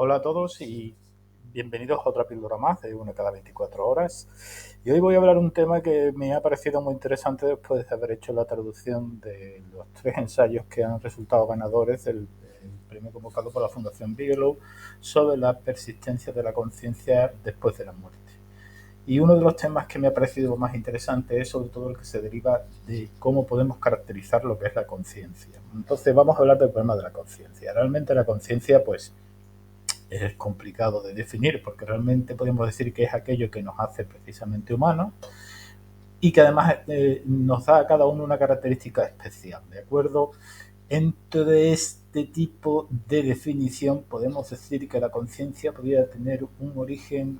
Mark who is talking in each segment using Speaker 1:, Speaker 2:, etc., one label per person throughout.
Speaker 1: Hola a todos y bienvenidos a otra píldora más de una cada 24 horas. Y hoy voy a hablar de un tema que me ha parecido muy interesante después de haber hecho la traducción de los tres ensayos que han resultado ganadores del premio convocado por la Fundación Bigelow sobre la persistencia de la conciencia después de la muerte. Y uno de los temas que me ha parecido más interesante es sobre todo el que se deriva de cómo podemos caracterizar lo que es la conciencia. Entonces vamos a hablar del problema de la conciencia. Realmente la conciencia, pues, es complicado de definir porque realmente podemos decir que es aquello que nos hace precisamente humanos y que además nos da a cada uno una característica especial, ¿de acuerdo? Entre este tipo de definición podemos decir que la conciencia podría tener un origen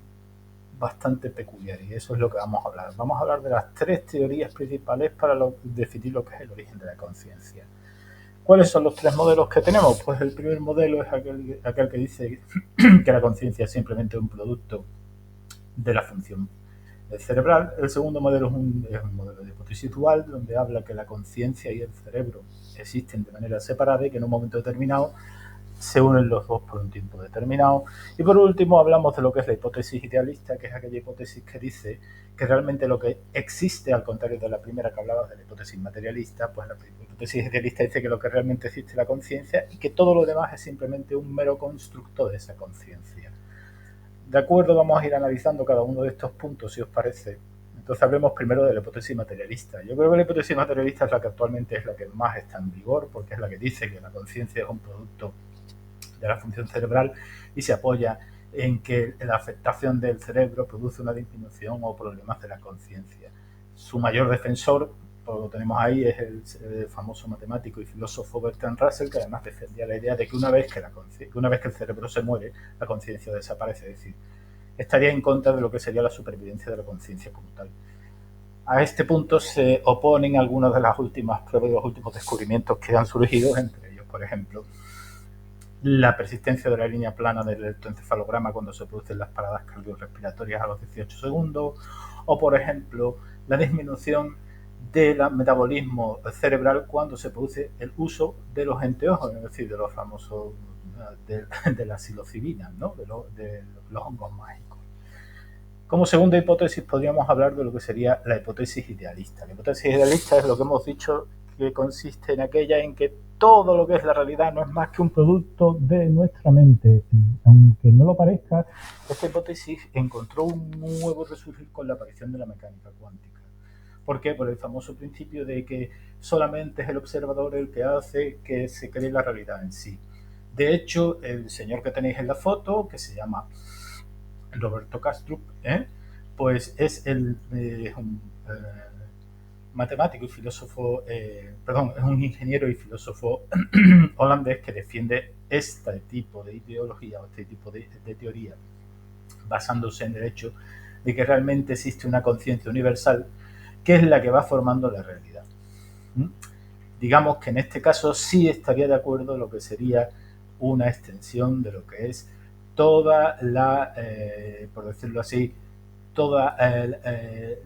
Speaker 1: bastante peculiar y eso es lo que vamos a hablar. Vamos a hablar de las tres teorías principales para definir lo que es el origen de la conciencia. ¿Cuáles son los tres modelos que tenemos? Pues el primer modelo es aquel que dice que la conciencia es simplemente un producto de la función cerebral. El segundo modelo es un modelo de hipótesis dual, donde habla que la conciencia y el cerebro existen de manera separada y que en un momento determinado se unen los dos por un tiempo determinado. Y por último hablamos de lo que es la hipótesis idealista, que es aquella hipótesis que dice que realmente lo que existe, al contrario de la primera que hablaba de la hipótesis materialista, pues la hipótesis idealista dice que lo que realmente existe es la conciencia y que todo lo demás es simplemente un mero constructo de esa conciencia. De acuerdo, vamos a ir analizando cada uno de estos puntos, si os parece. Entonces hablemos primero de la hipótesis materialista. Yo creo que la hipótesis materialista es la que actualmente es la que más está en vigor, porque es la que dice que la conciencia es un producto de la función cerebral y se apoya en que la afectación del cerebro produce una disminución o problemas de la conciencia. Su mayor defensor, pues lo tenemos ahí, es el famoso matemático y filósofo Bertrand Russell, que además defendía la idea de que una vez que el cerebro se muere, la conciencia desaparece, es decir, estaría en contra de lo que sería la supervivencia de la conciencia como tal. A este punto se oponen algunas de las últimas pruebas y los últimos descubrimientos que han surgido, entre ellos, por ejemplo, la persistencia de la línea plana del electroencefalograma cuando se producen las paradas cardiorrespiratorias a los 18 segundos, o por ejemplo, la disminución del metabolismo cerebral cuando se produce el uso de los enteógenos, es decir, de los famosos de la psilocibina, ¿no? de los hongos mágicos. Como segunda hipótesis podríamos hablar de lo que sería la hipótesis idealista. La hipótesis idealista es lo que hemos dicho, que consiste en aquella en que todo lo que es la realidad no es más que un producto de nuestra mente. Aunque no lo parezca, esta hipótesis encontró un nuevo resurgir con la aparición de la mecánica cuántica. ¿Por qué? Por el famoso principio de que solamente es el observador el que hace que se cree la realidad en sí. De hecho, el señor que tenéis en la foto, que se llama Roberto Kastrup, pues es un matemático y filósofo, es un ingeniero y filósofo holandés que defiende este tipo de ideología o este tipo de teoría, basándose en el hecho de que realmente existe una conciencia universal que es la que va formando la realidad. Digamos que en este caso sí estaría de acuerdo en lo que sería una extensión de lo que es toda la, por decirlo así, toda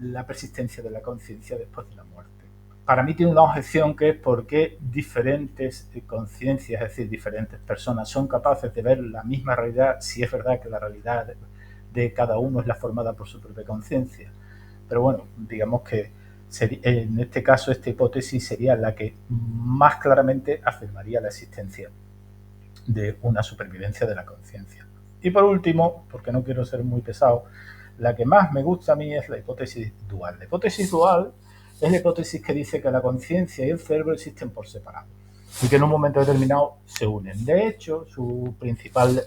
Speaker 1: la persistencia de la conciencia después de la muerte. Para mí tiene una objeción que es por qué diferentes conciencias, es decir, diferentes personas, son capaces de ver la misma realidad si es verdad que la realidad de cada uno es la formada por su propia conciencia. Pero bueno, digamos que en este caso esta hipótesis sería la que más claramente afirmaría la existencia de una supervivencia de la conciencia. Y por último, porque no quiero ser muy pesado, la que más me gusta a mí es la hipótesis dual. La hipótesis dual es la hipótesis que dice que la conciencia y el cerebro existen por separado y que en un momento determinado se unen. De hecho, su principal,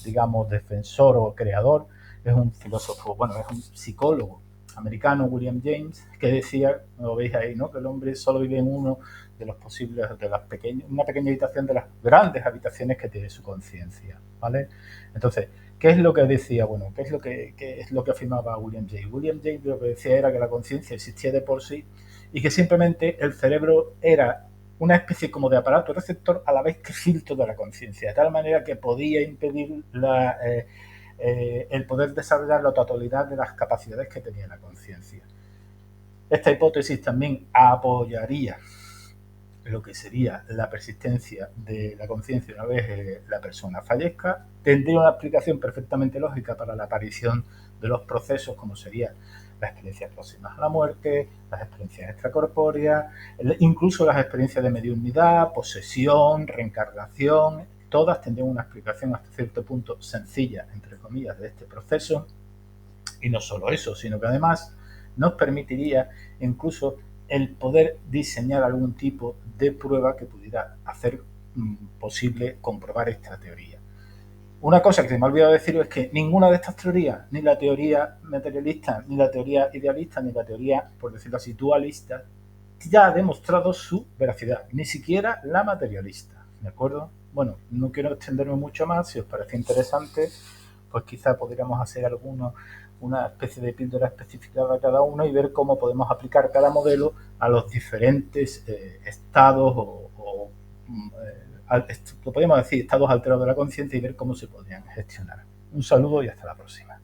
Speaker 1: digamos, defensor o creador es un filósofo, bueno, es un psicólogo americano, William James, que decía, lo veis ahí, ¿no? Que el hombre solo vive en uno de los posibles, de las pequeñas, una pequeña habitación de las grandes habitaciones que tiene su conciencia, ¿vale? Entonces, ¿qué es lo que decía? Bueno, qué es lo que afirmaba William James? William James lo que decía era que la conciencia existía de por sí y que simplemente el cerebro era una especie como de aparato receptor a la vez que filtro de la conciencia, de tal manera que podía impedir el poder desarrollar la totalidad de las capacidades que tenía la conciencia. Esta hipótesis también apoyaría lo que sería la persistencia de la conciencia una vez la persona fallezca, tendría una explicación perfectamente lógica para la aparición de los procesos como serían las experiencias próximas a la muerte, las experiencias extracorpóreas, incluso las experiencias de mediunidad, posesión, reencarnación, todas tendrían una explicación hasta cierto punto sencilla, entre comillas, de este proceso. Y no solo eso, sino que además nos permitiría incluso el poder diseñar algún tipo de prueba que pudiera hacer posible comprobar esta teoría. Una cosa que se me ha olvidado decir es que ninguna de estas teorías, ni la teoría materialista, ni la teoría idealista, ni la teoría, por decirlo así, dualista, ya ha demostrado su veracidad, ni siquiera la materialista, ¿de acuerdo? Bueno, no quiero extenderme mucho más, si os parece interesante, pues quizá podríamos hacer una especie de píldora especificada a cada uno y ver cómo podemos aplicar cada modelo a los diferentes estados o lo podemos decir, estados alterados de la conciencia y ver cómo se podrían gestionar. Un saludo y hasta la próxima.